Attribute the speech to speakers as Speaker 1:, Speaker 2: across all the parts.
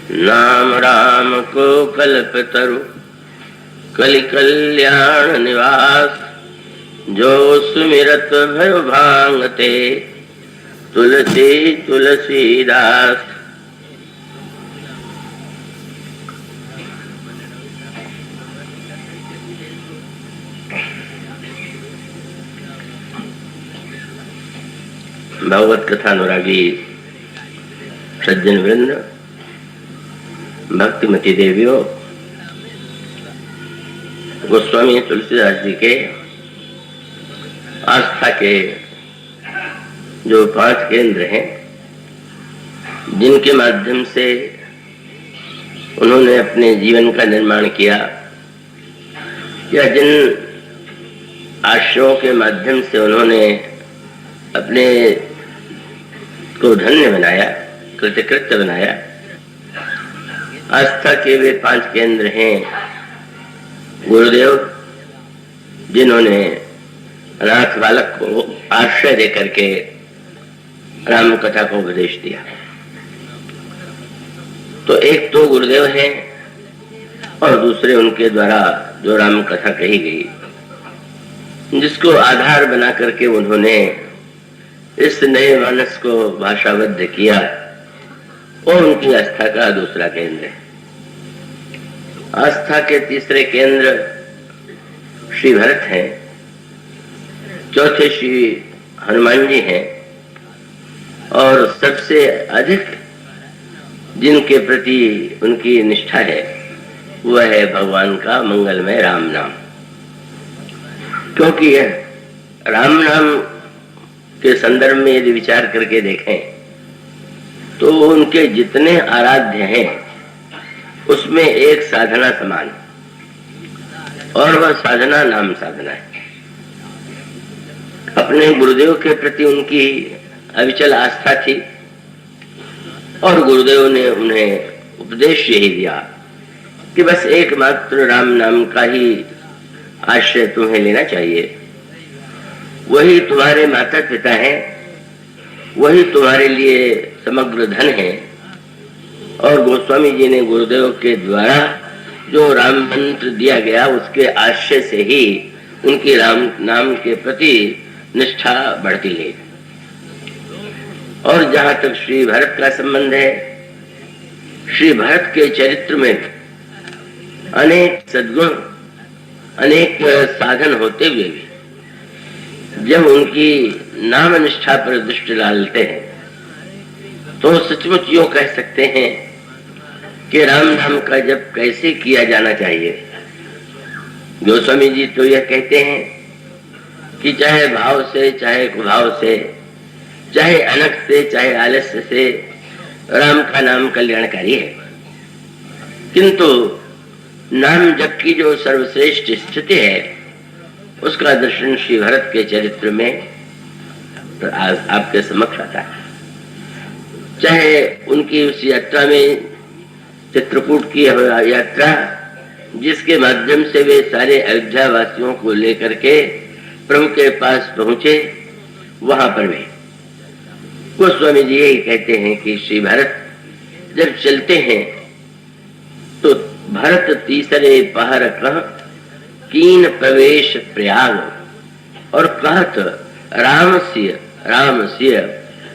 Speaker 1: नाम राम को कल्पतरु कलि कल्याण निवास। जो सुमिरत भयो भांगते तुलसी तुलसीदास। भगवत कथा अनुरागी सज्जन वृंद, भक्तिमती देवियों, गोस्वामी तुलसीदास जी के आस्था के जो 5 केंद्र हैं, जिनके माध्यम से उन्होंने अपने जीवन का निर्माण किया, या जिन आश्रयों के माध्यम से उन्होंने अपने को धन्य बनाया, कृतकृत्य बनाया, आस्था के वे 5 केंद्र हैं। गुरुदेव, जिन्होंने अनाथ बालक को आश्रय देकर के राम कथा को उपदेश दिया। तो एक तो गुरुदेव हैं और दूसरे उनके द्वारा जो राम कथा कही गई, जिसको आधार बना करके उन्होंने इस नए मानस को भाषाबद्ध किया, और उनकी आस्था का दूसरा केंद्र है। आस्था के तीसरे केंद्र श्री भरत हैं, चौथे श्री हनुमान जी हैं, और सबसे अधिक जिनके प्रति उनकी निष्ठा है वह है भगवान का मंगलमय राम नाम। क्योंकि यह राम नाम के संदर्भ में यदि विचार करके देखें तो उनके जितने आराध्य हैं उसमें एक साधना समान, और वह साधना नाम साधना है। अपने गुरुदेव के प्रति उनकी अविचल आस्था थी, और गुरुदेव ने उन्हें उपदेश यही दिया कि बस एकमात्र राम नाम का ही आश्रय तुम्हें लेना चाहिए। वही तुम्हारे माता पिता हैं, वही तुम्हारे लिए समग्र धन है। और गोस्वामी जी ने गुरुदेव के द्वारा जो राम मंत्र दिया गया उसके आश्रय से ही उनकी राम नाम के प्रति निष्ठा बढ़ती है। और जहां तक श्री भरत का संबंध है, श्री भरत के चरित्र में अनेक सद्गुण, अनेक साधन होते हुए भी जब उनकी नाम निष्ठा पर दृष्टि डालते हैं तो सचमुच यूं कह सकते हैं कि राम नाम का जप कैसे किया जाना चाहिए। गोस्वामी जी तो यह कहते हैं कि चाहे भाव से, चाहे कुभाव से, चाहे अनख से, चाहे आलस्य से, राम का नाम कल्याणकारी है। किंतु नाम जप की जो सर्वश्रेष्ठ स्थिति है उसका दर्शन श्री भरत के चरित्र में आपके समक्ष आता है। चाहे उनकी उस यात्रा में, चित्रकूट की यात्रा, जिसके माध्यम से वे सारे अयोध्या वासियों को लेकर के प्रभु के पास पहुंचे, वहां पर भी गोस्वामी जी यही कहते हैं कि श्री भरत जब चलते हैं तो भरत तीसरे पहर कह कीन प्रवेश प्रयाग, और कहत राम सिय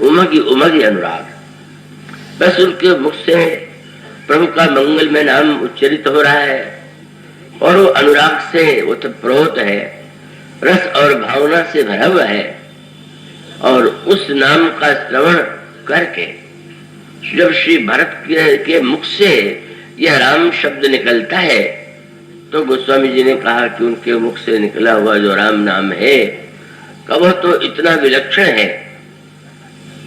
Speaker 1: उमगी उमगी अनुराग। बस उनके मुख से प्रभु का मंगल में नाम उच्चरित हो रहा है, और वो अनुराग से ओतप्रोत है, रस और भावना से भरा हुआ है। और उस नाम का श्रवण करके जब श्री भरत के मुख से यह राम शब्द निकलता है तो गोस्वामी जी ने कहा कि उनके मुख से निकला हुआ जो राम नाम है वह तो इतना विलक्षण है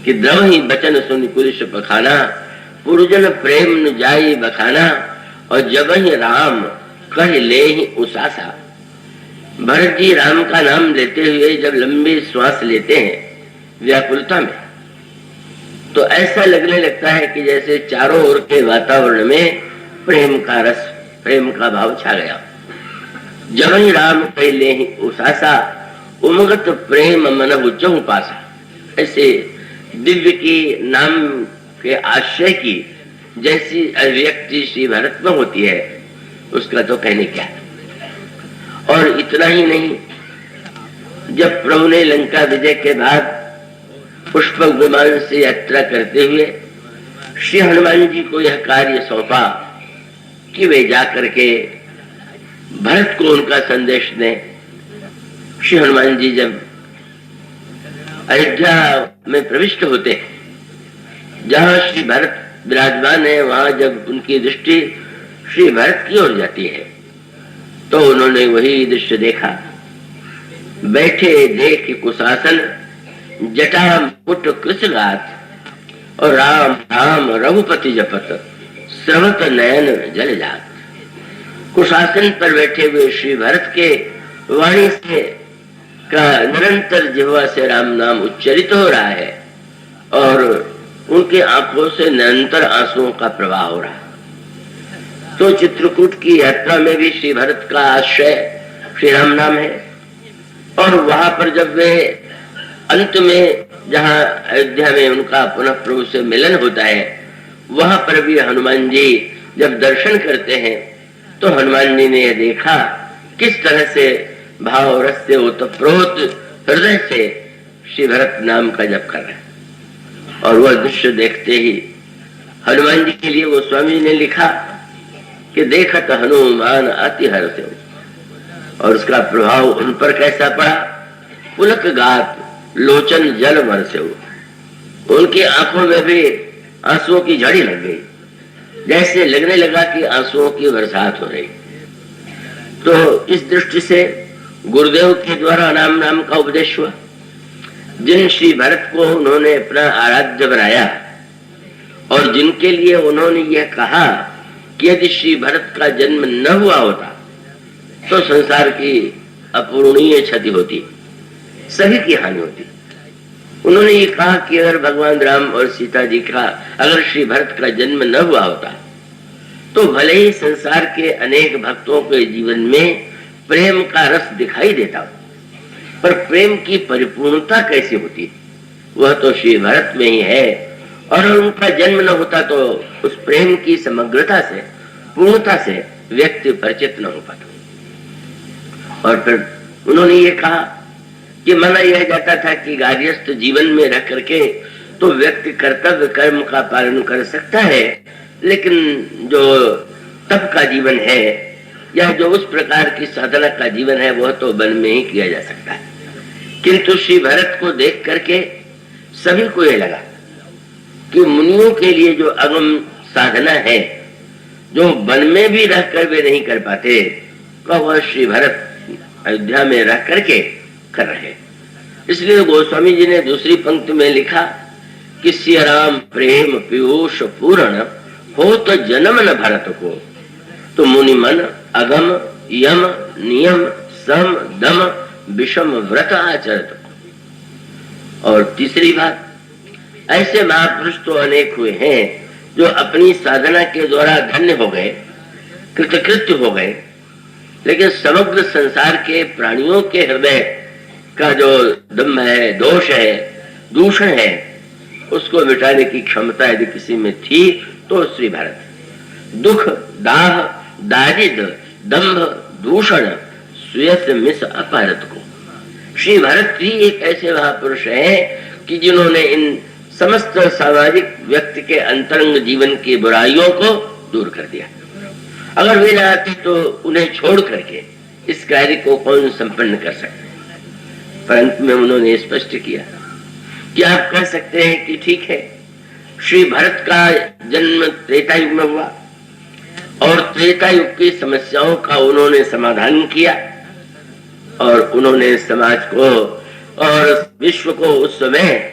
Speaker 1: कि द्रव ही बचन सुन कुलिश पखाना, पुरजन प्रेम न जाई बखाना, और जब ही राम कह ले ही उसासा। भरत जी राम का नाम लेते हुए जब लंबी श्वास लेते हैं व्याकुलता में, तो ऐसा लगने लगता है कि जैसे चारों ओर के वातावरण में प्रेम का रस, प्रेम का भाव छा गया। जब ही राम कह ले ही उसासा, उमगत प्रेम मन उच्चों पासा। ऐसे दिव्य की नाम के आश्रय की जैसी अभिव्यक्ति श्री भरत में होती है उसका तो कहने क्या। और इतना ही नहीं, जब प्रभु ने लंका विजय के बाद पुष्पक विमान से यात्रा करते हुए श्री हनुमान जी को यह कार्य सौंपा कि वे जाकर के भरत को उनका संदेश दें। श्री हनुमान जी जब अयोध्या में प्रविष्ट होते, जहां श्री भरत विराजमान है, वहां जब उनकी दृष्टि श्री भरत की ओर जाती है तो उन्होंने वही दृश्य देखा। बैठे देख कुशासन, जटा मुकुट कृष्णगात, और राम राम रघुपति जपत, स्रवत नयन जल जात। कुशासन पर बैठे हुए श्री भरत के वाणी से का निरंतर जिह्वा से राम नाम उच्चरित हो रहा है और उनके आंखों से निरंतर आंसुओं का प्रवाह हो रहा है। तो चित्रकूट की यात्रा में भी श्री भरत का आश्रय श्री राम नाम है। और वहां पर जब वे अंत में जहां अयोध्या में उनका पुनः प्रभु से मिलन होता है, वहां पर भी हनुमान जी जब दर्शन करते हैं तो हनुमान जी ने यह देखा किस तरह से भाव रस से ओतप्रोत हृदय से श्री भरत नाम का जप कर रहे हैं। और वह दृश्य देखते ही हनुमान जी के लिए वो स्वामी जी ने लिखा कि देखत हनुमान अति हर्ष, और उसका प्रभाव उन पर कैसा पड़ा। पुलक गात लोचन जल बरसे, उनकी आंखों में भी आंसुओं की झड़ी लग गई, जैसे लगने लगा कि आंसुओं की बरसात हो रही। तो इस दृष्टि से गुरुदेव के द्वारा राम नाम का उपदेश हुआ। जिन श्री भरत को उन्होंने अपना आराध्य बनाया और जिनके लिए उन्होंने यह कहा कि यदि श्री भरत का जन्म न हुआ होता तो संसार की अपूरणीय क्षति होती, सभी की हानि होती। उन्होंने ये कहा कि अगर भगवान राम और सीता जी का, अगर श्री भरत का जन्म न हुआ होता तो भले ही संसार के अनेक भक्तों के जीवन में प्रेम का रस दिखाई देता, पर प्रेम की परिपूर्णता कैसी होती, वह तो श्री भरत में ही है। और उनका जन्म न होता तो उस प्रेम की समग्रता से, पूर्णता से व्यक्ति परिचित न हो पाता। और फिर उन्होंने ये कहा कि माना यह जाता था कि गार्हस्थ जीवन में रह करके तो व्यक्ति कर्तव्य कर्म का पालन कर सकता है, लेकिन जो तप का जीवन है या जो उस प्रकार की साधना का जीवन है वह तो वन में ही किया जा सकता है। किंतु श्री भरत को देख करके सभी को यह लगा कि मुनियों के लिए जो अगम साधना है, जो वन में भी रहकर वे नहीं कर पाते, तो वह श्री भरत अयोध्या में रह करके कर रहे। इसलिए गोस्वामी जी ने दूसरी पंक्ति में लिखा कि सिय राम प्रेम पीयूष पूर्ण हो तो जन्म न भरत को, तो मुनि मन अगम यम नियम सम दम विषम व्रत आचरत। और तीसरी बात, ऐसे महापुरुष तो अनेक हुए हैं जो अपनी साधना के द्वारा धन्य हो गए, कृतकृत्य हो गए, लेकिन समग्र संसार के प्राणियों के हृदय का जो दम्भ है, दोष है, दूषण है, उसको मिटाने की क्षमता यदि किसी में थी तो श्री भरत। दुख दाह दारिद्र दंभ दूषण सुयस मिस अपहरत को, श्री भरत ही एक ऐसे महापुरुष है कि जिन्होंने इन समस्त सामाजिक व्यक्ति के अंतरंग जीवन की बुराइयों को दूर कर दिया। अगर वे न आते तो उन्हें छोड़ करके इस कार्य को कौन संपन्न कर सकते, परंतु में उन्होंने स्पष्ट किया कि आप कह सकते हैं कि ठीक है, श्री भरत का जन्म त्रेता युग में हुआ और त्रेता युग की समस्याओं का उन्होंने समाधान किया और उन्होंने समाज को और विश्व को उस समय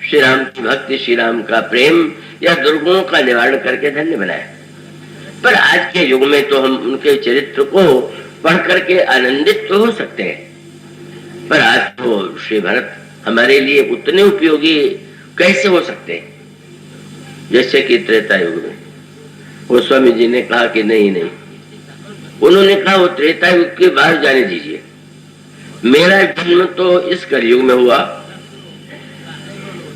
Speaker 1: श्री राम की भक्ति, श्री राम का प्रेम या दुर्गुणों का निवारण करके धन्य बनाया। पर आज के युग में तो हम उनके चरित्र को पढ़ करके आनंदित तो हो सकते हैं, पर आज तो श्री भरत हमारे लिए उतने उपयोगी कैसे हो सकते हैं जैसे कि त्रेता युग में। गोस्वामी जी ने कहा कि नहीं नहीं, उन्होंने कहा वो त्रेता युग के बाद जाने दीजिए, मेरा जन्म तो इस कलयुग में हुआ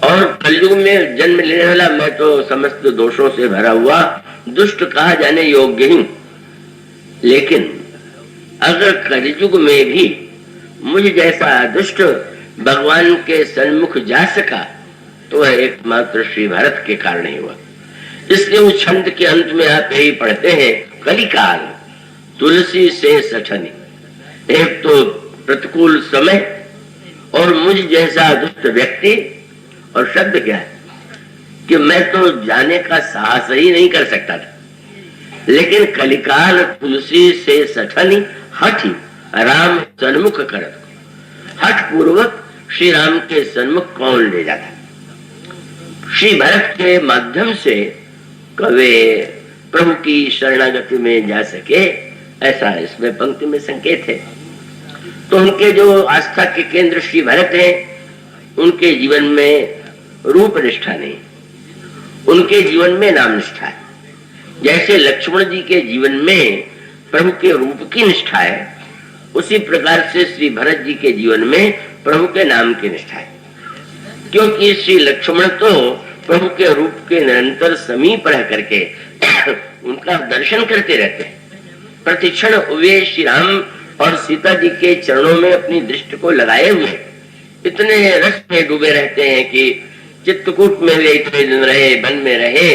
Speaker 1: और कलयुग में जन्म लेने वाला मैं तो समस्त दोषों से भरा हुआ दुष्ट कहा जाने योग्य हूं। लेकिन अगर कलयुग में भी मुझ जैसा दुष्ट भगवान के सन्मुख जा सका तो वह एकमात्र श्री भरत के कारण ही हुआ। इसलिए उस छंद के अंत में आप यही पढ़ते हैं, कलिकाल तुलसी से सठनी। एक तो प्रतिकूल समय और मुझ जैसा दुष्ट व्यक्ति, और शब्द क्या है कि मैं तो जाने का साहस ही नहीं कर सकता था, लेकिन कलिकाल तुलसी से सठनी हठी राम सन्मुख करत। हठ पूर्वक श्री राम के सन्मुख कौन ले जाता? श्री भरत के माध्यम से कवे प्रभु की शरणागति में जा सके, ऐसा इसमें पंक्ति में संकेत है। तो उनके जो आस्था के केंद्र श्री भरत हैं, उनके जीवन में रूप निष्ठा नहीं, उनके जीवन में नाम निष्ठा है। जैसे लक्ष्मण जी के जीवन में प्रभु के रूप की निष्ठा है, उसी प्रकार से श्री भरत जी के जीवन में प्रभु के नाम की निष्ठा है। क्योंकि श्री लक्ष्मण तो प्रभु के रूप के निरंतर समीप रह करके उनका दर्शन करते रहते हैं। प्रतिक्षण वे श्री राम और सीता जी के चरणों में अपनी दृष्टि को लगाए हुए इतने रस में डूबे रहते हैं कि चित्रकूट में वे इतने दिन रहे, वन में रहे,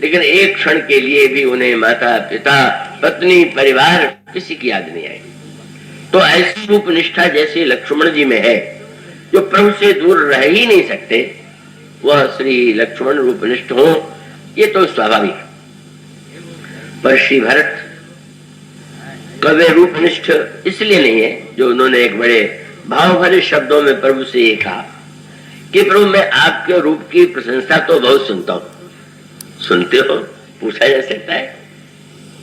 Speaker 1: लेकिन एक क्षण के लिए भी उन्हें माता पिता पत्नी परिवार किसी की याद नहीं आई। तो ऐसी रूप निष्ठा जैसे लक्ष्मण जी में है, जो प्रभु से दूर रह ही नहीं सकते, वह श्री लक्ष्मण रूपनिष्ठ हो, ये तो स्वाभाविक है। पर श्री भरत कवे रूपनिष्ठ इसलिए नहीं है, जो उन्होंने एक बड़े भाव भरे शब्दों में प्रभु से ये कहा कि प्रभु मैं आपके रूप की प्रशंसा तो बहुत सुनता हूं। सुनते हो? पूछा जा सकता है।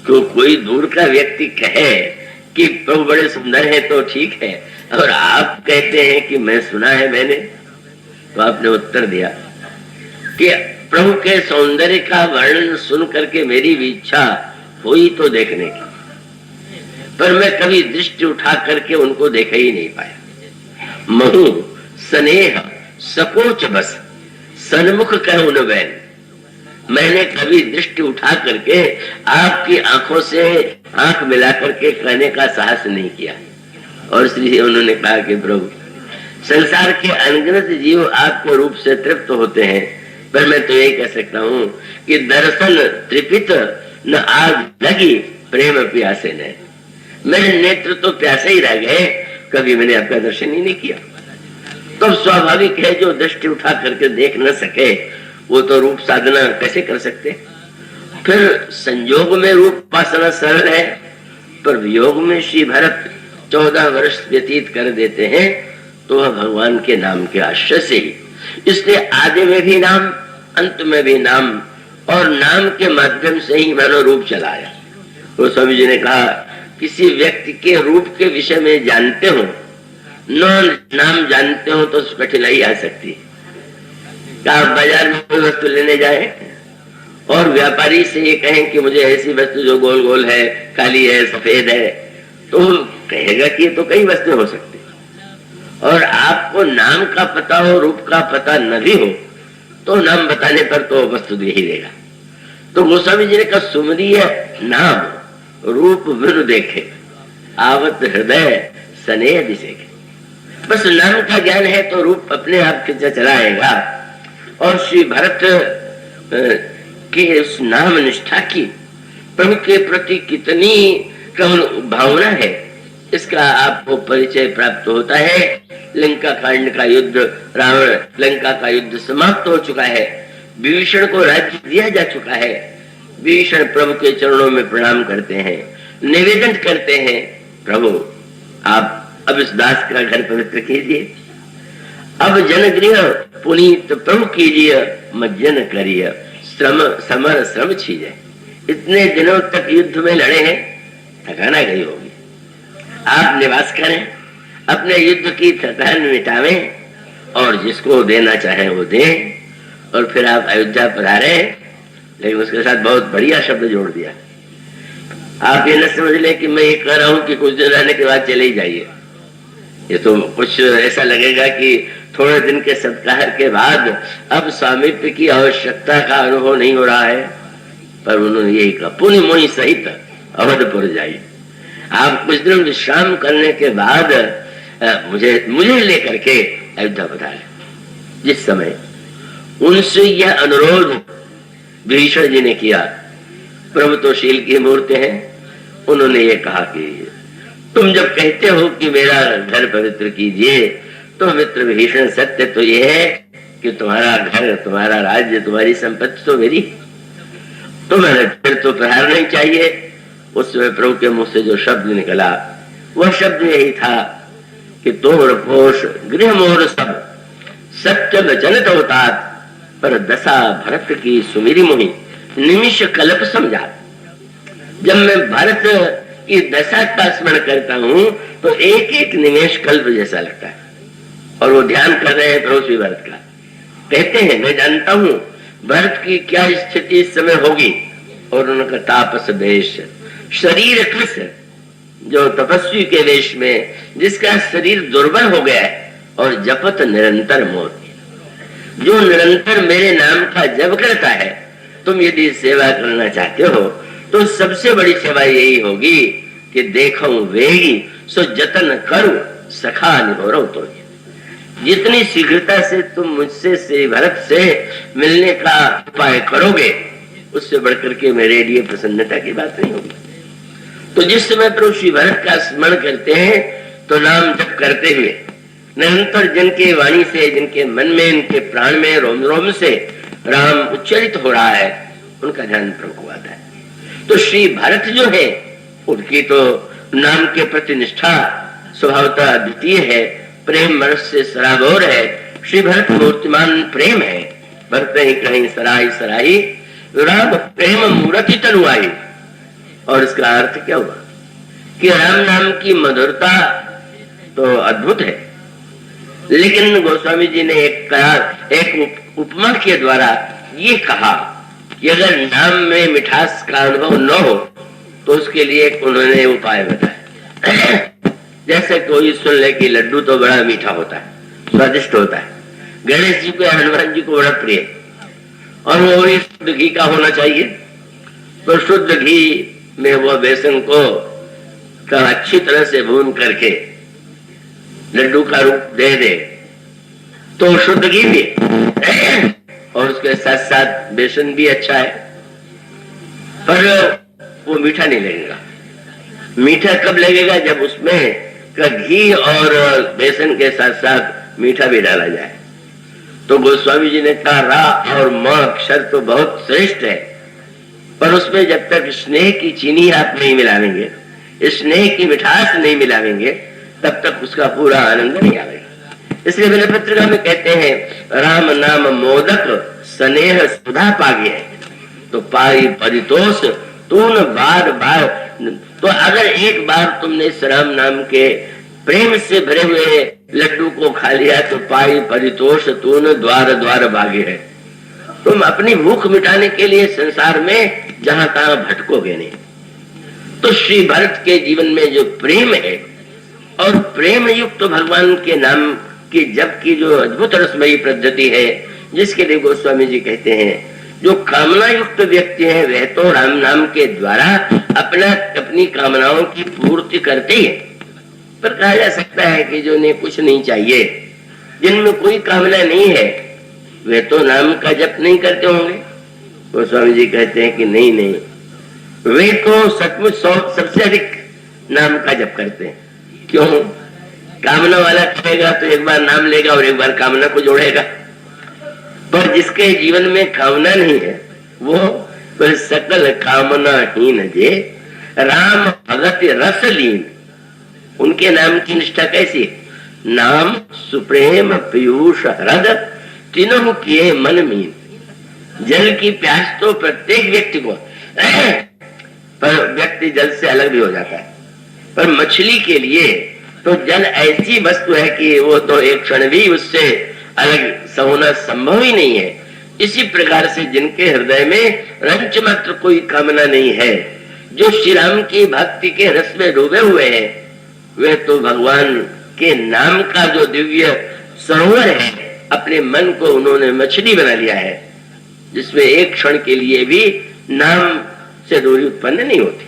Speaker 1: तो कोई दूर का व्यक्ति कहे कि प्रभु बड़े सुंदर है तो ठीक है, और आप कहते हैं कि मैं सुना है मैंने, तो आपने उत्तर दिया कि प्रभु के सौंदर्य का वर्णन सुन करके मेरी भी इच्छा हुई तो देखने की, पर मैं कभी दृष्टि उठा करके उनको देखा ही नहीं पाया। महु स्नेह सकोच बस सन्मुख कहूं न बैन। मैंने कभी दृष्टि उठा करके आपकी आंखों से आंख मिला करके कहने का साहस नहीं किया। और इसलिए उन्होंने कहा कि प्रभु संसार के अनगिनत जीव आपके रूप से तृप्त होते हैं, पर मैं तो यही कह सकता हूँ कि दर्शन तृपित न आग लगी प्रेम प्यासे ने। मेरे नेत्र तो प्यासे ही रह गए, कभी मैंने आपका दर्शन ही नहीं किया। तो स्वाभाविक है, जो दृष्टि उठा करके देख न सके वो तो रूप साधना कैसे कर सकते? फिर संयोग में रूप उपासना सरल है, पर वियोग में श्री भरत 14 वर्ष व्यतीत कर देते हैं, तो वह भगवान के नाम के आश्रय से ही। इसलिए आदि में भी नाम, अंत में भी नाम, और नाम के माध्यम से ही मानो रूप चलाया। तो स्वामी जी ने कहा, किसी व्यक्ति के रूप के विषय में जानते हो, न नाम जानते हो तो कठिनाई आ सकती है। आप बाजार में कोई वस्तु लेने जाए और व्यापारी से ये कहें कि मुझे ऐसी वस्तु जो गोल गोल है, काली है, सफेद है, तो कहेगा कि ये तो कई वस्तु हो सकती है। और आपको नाम का पता हो, रूप का पता न भी हो, तो नाम बताने पर तो वस्तु दे ही देगा। तो गोस्वामी जी ने कहा, सुमरीय नाम रूप विरु देखे आवत हृदय स्नेह दिसेगे। बस नाम का ज्ञान है तो रूप अपने आप खींचा चला आएगा। और श्री भरत के उस नाम निष्ठा की प्रभु के प्रति कितनी भावना है, इसका आपको परिचय प्राप्त होता है। लंका कांड का युद्ध, रावण लंका का युद्ध समाप्त हो चुका है, विभीषण को राज्य दिया जा चुका है। विभीषण प्रभु के चरणों में प्रणाम करते हैं, निवेदन करते हैं, प्रभु आप अब इस दास का घर पवित्र कीजिए, अब जनगृह पुनीत प्रभु कीजिए, मज्जन करिए श्रम समर श्रम छीजे। इतने दिनों तक युद्ध में लड़े हैं, थकान आ गई होगी, आप निवास करें, अपने युद्ध की थकान मिटावें, और जिसको देना चाहे वो दें। और फिर आप अयोध्या पधारे, लेकिन उसके साथ बहुत बढ़िया शब्द जोड़ दिया। आप ये न समझ लें कि मैं ये कह रहा हूं कि कुछ दिन रहने के बाद चले ही जाइए। ये तो कुछ ऐसा लगेगा कि थोड़े दिन के सत्कार के बाद अब स्वामित्व की आवश्यकता का अनुभव नहीं हो रहा है, पर उन्होंने यही कहा, पुण्य मोहि सहित अवधपुर जाइए। आप कुछ दिन विश्राम करने के बाद मुझे लेकर के अयोध्या बता ले। जिस समय उनसे यह अनुरोध भीषण जी ने किया, प्रभु तो शील की मूर्ति है, उन्होंने ये कहा कि तुम जब कहते हो कि मेरा घर पवित्र कीजिए, तो मित्र भीषण सत्य तो यह है कि तुम्हारा घर, तुम्हारा राज्य, तुम्हारी संपत्ति तो मेरी, तो मैंने फिर तो प्रहार नहीं चाहिए। उस समय प्रभु के मुंह से जो शब्द निकला वह शब्द यही था कि तोर पोष गृह मोर सब सत्य वचन होता, पर दशा भरत की सुमेरी मुहि निमिष कल्प समझा। जब मैं भरत की दशा का स्मरण करता हूं तो एक एक निमेष कल्प जैसा लगता है। और वो ध्यान कर रहे हैं प्रभु श्री भरत का, कहते हैं मैं जानता हूं भरत की क्या स्थिति इस समय होगी। और उनका तापस वेश, शरीर कृष, जो तपस्वी के वेश में, जिसका शरीर दुर्बल हो गया है, और जपत निरंतर मोर, जो निरंतर मेरे नाम का जप करता है। तुम यदि सेवा करना चाहते हो तो सबसे बड़ी सेवा यही होगी कि देखो वेगी सो जतन करो सखा निभो तो। जितनी शीघ्रता से तुम मुझसे से भरत से मिलने का उपाय करोगे, उससे बढ़कर के मेरे लिए प्रसन्नता की बात नहीं होगी। तो जिस समय प्रभु श्री भरत का स्मरण करते हैं तो नाम जप करते हुए निरंतर जिनके वाणी से, जिनके मन में, इनके प्राण में, रोम रोम से राम उच्चरित हो रहा है, उनका ध्यान प्रभु को आता है। तो श्री भरत जो है उनकी तो नाम के प्रति निष्ठा स्वभावतः अद्वितीय है, प्रेम मरस से सराबोर है। श्री भरत मूर्तिमान प्रेम है, भरत ही कहीं सराही सराही राम प्रेम मूर्ति तनुआई। और इसका अर्थ क्या हुआ कि राम नाम की मधुरता तो अद्भुत है, लेकिन गोस्वामी जी ने एक उपमा के द्वारा ये कहा कि अगर नाम में मिठास का अनुभव न हो तो उसके लिए उन्होंने उपाय बताया। जैसे कोई सुन ले कि लड्डू तो बड़ा मीठा होता है, स्वादिष्ट होता है, गणेश जी को, हनुमान जी को बड़ा प्रिय, और वो भी शुद्ध घी का होना चाहिए। तो शुद्ध घी में वो बेसन को अच्छी तरह से भून करके लड्डू का रूप दे दे तो शुद्ध घी भी और उसके साथ साथ बेसन भी अच्छा है, पर वो मीठा नहीं लगेगा। मीठा कब लगेगा? जब उसमें का घी और बेसन के साथ साथ मीठा भी डाला जाए। तो गोस्वामी जी ने कहा रा और म अक्षर तो बहुत श्रेष्ठ है, पर उसमें जब तक स्नेह की चीनी आप नहीं मिलावेंगे, स्नेह की मिठास नहीं मिलावेंगे, तब तक उसका पूरा आनंद नहीं आएगा। इसलिए मैंने पत्रिका में कहते हैं राम नाम मोदक स्नेह सुधा पागे, तो पाई परितोष तून बार बार। तो अगर एक बार तुमने इस राम नाम के प्रेम से भरे हुए लड्डू को खा लिया तो पाई परितोष तून द्वार द्वार भागे है। तुम अपनी भूख मिटाने के लिए संसार में जहां तहां भटकोगे नहीं। तो श्री भरत के जीवन में जो प्रेम है और प्रेम युक्त तो भगवान के नाम की जप की जो अद्भुत रसमयी पद्धति है, जिसके लिए गोस्वामी जी कहते हैं जो कामना युक्त व्यक्ति है वह तो राम नाम के द्वारा अपनी कामनाओं की पूर्ति करते ही है। पर कहा जा सकता है कि जो ने कुछ नहीं चाहिए, जिनमें कोई कामना नहीं है, वे तो नाम का जप नहीं करते होंगे। गोस्वामी जी कहते हैं कि नहीं, वे तो सचमुच सबसे अधिक नाम का जप करते हैं। क्यों? कामना वाला कहेगा तो एक बार नाम लेगा और एक बार कामना को जोड़ेगा, पर जिसके जीवन में कामना नहीं है वो सकल कामनाहीन जे राम भगत रस लीन। उनके नाम की निष्ठा कैसी है? नाम सुप्रेम पीयूष हृद तीनों किए मन मीन। जल की प्यास तो प्रत्येक व्यक्ति को, पर व्यक्ति जल से अलग भी हो जाता है, पर मछली के लिए तो जल ऐसी वस्तु है कि वो तो एक क्षण भी उससे अलग होना संभव ही नहीं है। इसी प्रकार से जिनके हृदय में रंच मात्र कोई कामना नहीं है, जो श्री राम की भक्ति के रस में डूबे हुए हैं, वे तो भगवान के नाम का जो दिव्य सरोवर है, अपने मन को उन्होंने मछली बना लिया है, जिसमें एक क्षण के लिए भी नाम से दूरी उत्पन्न नहीं होती।